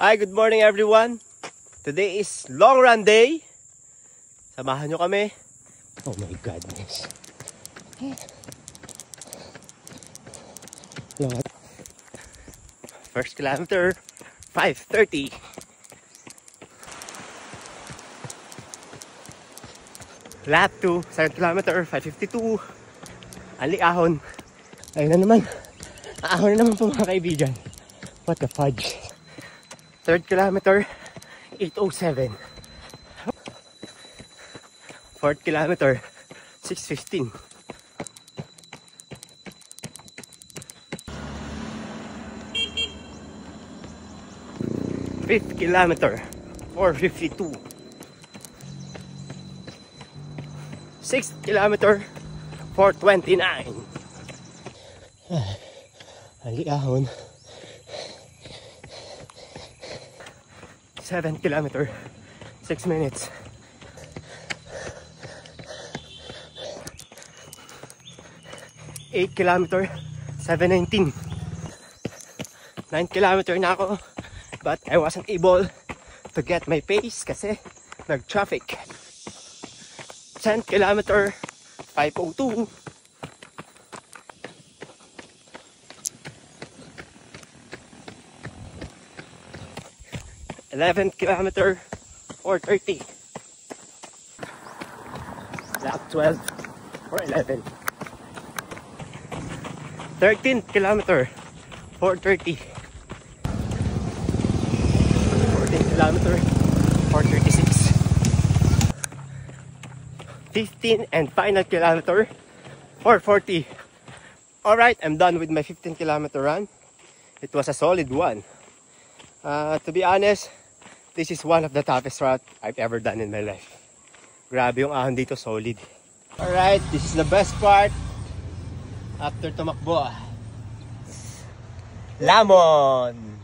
Hi, good morning everyone. Today is long run day. Samahan nyo kami. Oh my goodness. First kilometer, 5:30. Lap 2, second kilometer, 5:52. Ali ahon. Ayun na naman. Ahon na naman po mga kaibigan. What the fudge. Third kilometer, 8:07. Fourth kilometer, 6:15. Fifth kilometer, 4:52. Sixth kilometer, 4:29. Ali ahon. 7th kilometer, 6 minutes. 8th kilometer, 7:19. 9th kilometer na ako, but I wasn't able to get my pace kasi nag-traffic. 10th kilometer, 5:02. 11th kilometer, 4:30. Lap 12, 4:11. 13th kilometer, 4:30. 14th kilometer, 4:36. 15th and final kilometer, 4:40. Alright, I'm done with my 15 kilometer run. It was a solid one. To be honest, this is one of the toughest route I've ever done in my life. Grabe yung ahon dito, solid. Alright, this is the best part. After tumakbo, Lamon!